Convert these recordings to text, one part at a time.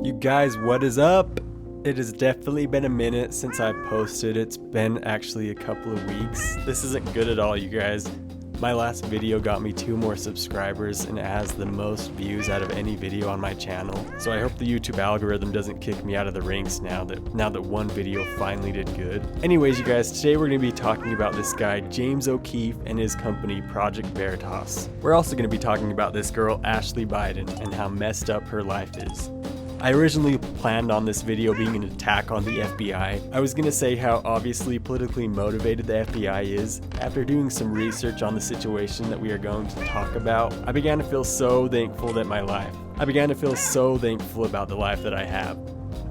You guys, what is up? It has definitely been a minute since I posted. It's been actually a couple of weeks. This isn't good at all, you guys. My last video got me 2 more subscribers and it has the most views out of any video on my channel. So I hope the YouTube algorithm doesn't kick me out of the ranks now that one video finally did good. Anyways, you guys, today we're going to be talking about this guy, James O'Keefe, and his company, Project Veritas. We're also going to be talking about this girl, Ashley Biden, and how messed up her life is. I originally planned on this video being an attack on the FBI. I was going to say how obviously politically motivated the FBI is. After doing some research on the situation that we are going to talk about, I began to feel so thankful about the life that I have.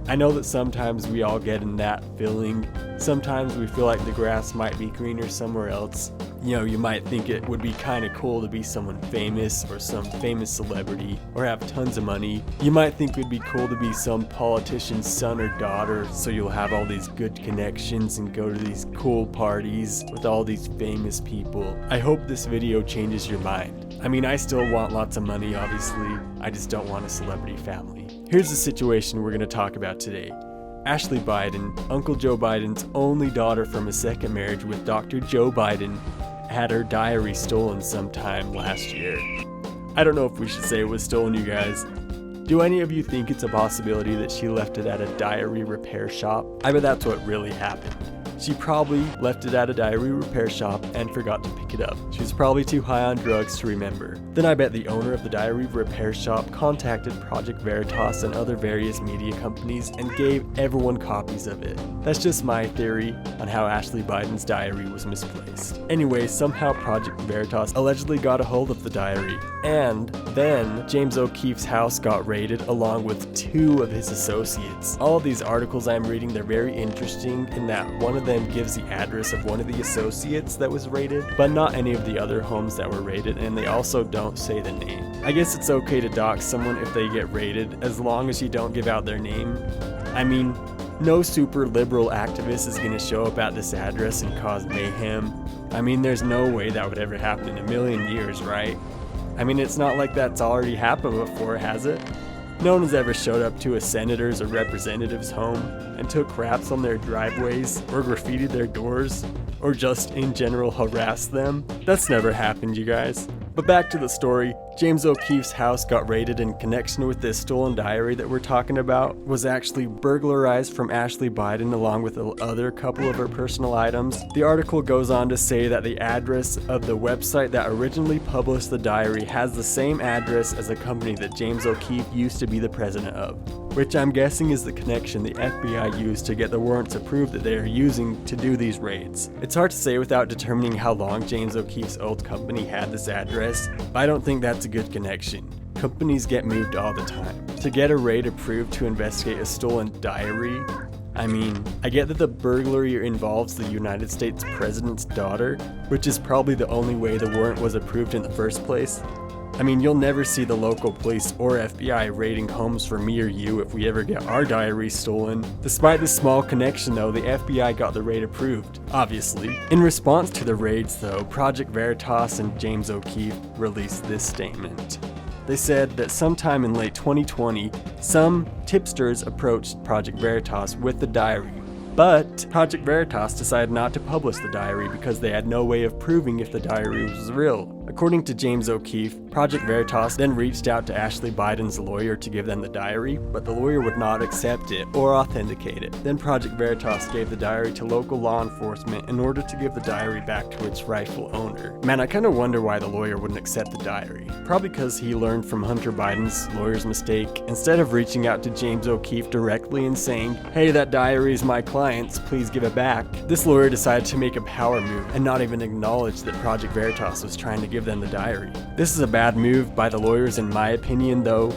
I know that sometimes we all get in that feeling. Sometimes we feel like the grass might be greener somewhere else. You know, you might think it would be kind of cool to be someone famous or some famous celebrity or have tons of money. You might think it would be cool to be some politician's son or daughter, so you'll have all these good connections and go to these cool parties with all these famous people. I hope this video changes your mind. I mean, I still want lots of money, obviously. I just don't want a celebrity family. Here's the situation we're going to talk about today. Ashley Biden, Uncle Joe Biden's only daughter from a second marriage with Dr. Joe Biden, had her diary stolen sometime last year. I don't know if we should say it was stolen, you guys. Do any of you think it's a possibility that she left it at a diary repair shop? I bet that's what really happened. She probably left it at a diary repair shop and forgot to pick it up. She was probably too high on drugs to remember. Then I bet the owner of the diary repair shop contacted Project Veritas and other various media companies and gave everyone copies of it. That's just my theory on how Ashley Biden's diary was misplaced. Anyway, somehow Project Veritas allegedly got a hold of the diary, and then James O'Keefe's house got raided along with 2 of his associates. All of these articles I'm reading, they're very interesting in that one of them gives the address of one of the associates that was raided, but not any of the other homes that were raided, and they also don't say the name. I guess it's okay to dox someone if they get raided, as long as you don't give out their name. I mean, no super liberal activist is gonna show up at this address and cause mayhem. I mean, there's no way that would ever happen in a million years, right? I mean, it's not like that's already happened before, has it? No one has ever showed up to a senator's or representative's home and took raps on their driveways or graffitied their doors or just in general harassed them. That's never happened, you guys. But back to the story, James O'Keefe's house got raided in connection with this stolen diary that we're talking about, was actually burglarized from Ashley Biden along with the other couple of her personal items. The article goes on to say that the address of the website that originally published the diary has the same address as a company that James O'Keefe used to be the president of, which I'm guessing is the connection the FBI used to get the warrants approved that they are using to do these raids. It's hard to say without determining how long James O'Keefe's old company had this address, but I don't think that's a good connection. Companies get moved all the time. To get a raid approved to investigate a stolen diary, I mean, I get that the burglary involves the United States president's daughter, which is probably the only way the warrant was approved in the first place. I mean, you'll never see the local police or FBI raiding homes for me or you if we ever get our diary stolen. Despite this small connection though, the FBI got the raid approved, obviously. In response to the raids though, Project Veritas and James O'Keefe released this statement. They said that sometime in late 2020, some tipsters approached Project Veritas with the diary. But Project Veritas decided not to publish the diary because they had no way of proving if the diary was real. According to James O'Keefe, Project Veritas then reached out to Ashley Biden's lawyer to give them the diary, but the lawyer would not accept it or authenticate it. Then Project Veritas gave the diary to local law enforcement in order to give the diary back to its rightful owner. Man, I kind of wonder why the lawyer wouldn't accept the diary. Probably because he learned from Hunter Biden's lawyer's mistake. Instead of reaching out to James O'Keefe directly and saying, "Hey, that diary is my client's, please give it back," this lawyer decided to make a power move and not even acknowledge that Project Veritas was trying to give them the diary. This is a bad move by the lawyers in my opinion though.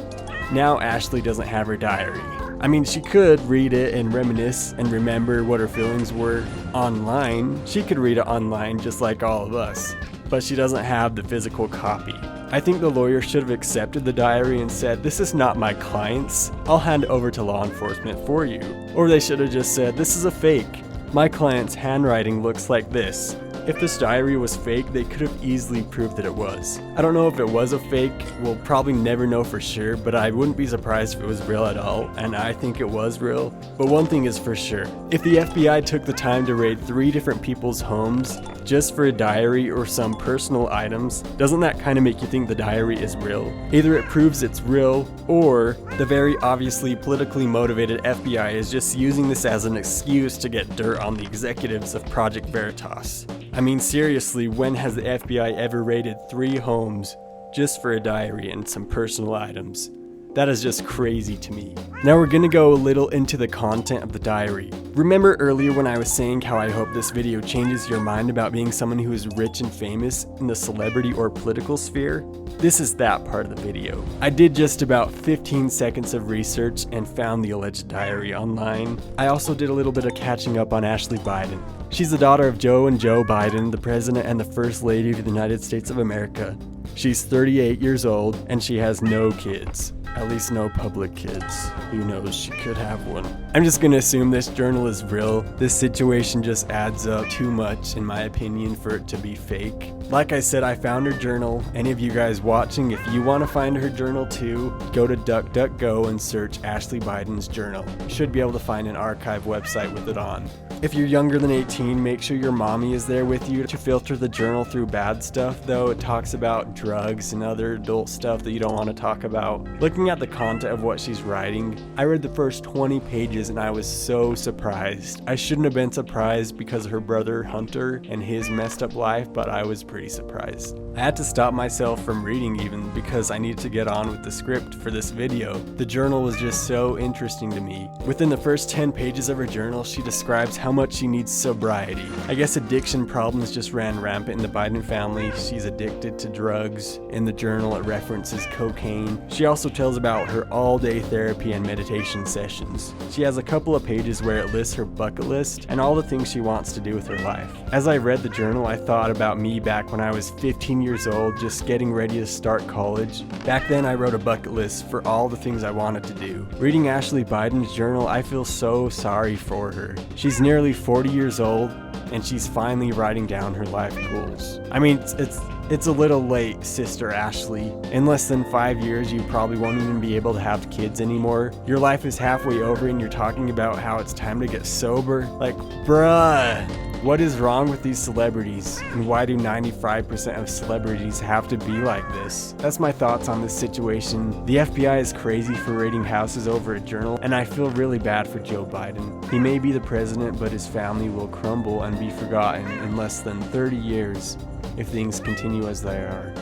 Now Ashley doesn't have her diary. I mean, she could read it and reminisce and remember what her feelings were online. She could read it online just like all of us, but she doesn't have the physical copy. I think the lawyer should have accepted the diary and said, "This is not my client's, I'll hand it over to law enforcement for you." Or they should have just said, "This is a fake. My client's handwriting looks like this. If this diary was fake, they could have easily proved that it was. I don't know if it was a fake, we'll probably never know for sure, but I wouldn't be surprised if it was real at all, and I think it was real. But one thing is for sure, if the FBI took the time to raid 3 different people's homes just for a diary or some personal items, doesn't that kind of make you think the diary is real? Either it proves it's real, or the very obviously politically motivated FBI is just using this as an excuse to get dirt on the executives of Project Veritas. I mean, seriously, when has the FBI ever raided 3 homes just for a diary and some personal items? That is just crazy to me. Now we're gonna go a little into the content of the diary. Remember earlier when I was saying how I hope this video changes your mind about being someone who is rich and famous in the celebrity or political sphere? This is that part of the video. I did just about 15 seconds of research and found the alleged diary online. I also did a little bit of catching up on Ashley Biden. She's the daughter of Joe and Joe Biden, the President and the First Lady of the United States of America. She's 38 years old and she has no kids. At least no public kids. Who knows, she could have one. I'm just gonna assume this journal is real. This situation just adds up too much, in my opinion, for it to be fake. Like I said, I found her journal. Any of you guys watching, if you want to find her journal too, go to DuckDuckGo and search Ashley Biden's journal. You should be able to find an archive website with it on. If you're younger than 18, make sure your mommy is there with you to filter the journal through bad stuff, though it talks about drugs and other adult stuff that you don't want to talk about. Looking at the content of what she's writing, I read the first 20 pages and I was so surprised. I shouldn't have been surprised because of her brother Hunter and his messed up life, but I was pretty surprised. I had to stop myself from reading even because I needed to get on with the script for this video. The journal was just so interesting to me. Within the first 10 pages of her journal, she describes how much she needs sobriety. I guess addiction problems just ran rampant in the Biden family. She's addicted to drugs. In the journal, it references cocaine. She also tells about her all-day therapy and meditation sessions. She has a couple of pages where it lists her bucket list and all the things she wants to do with her life. As I read the journal, I thought about me back when I was 15 years old, just getting ready to start college. Back then, I wrote a bucket list for all the things I wanted to do. Reading Ashley Biden's journal, I feel so sorry for her. She's nearly 40 years old, and she's finally writing down her life goals. I mean, it's a little late, Sister Ashley. In less than 5 years, you probably won't even be able to have kids anymore. Your life is halfway over and you're talking about how it's time to get sober. Like, bruh. What is wrong with these celebrities, and why do 95% of celebrities have to be like this? That's my thoughts on this situation. The FBI is crazy for raiding houses over a journal, and I feel really bad for Joe Biden. He may be the president, but his family will crumble and be forgotten in less than 30 years if things continue as they are.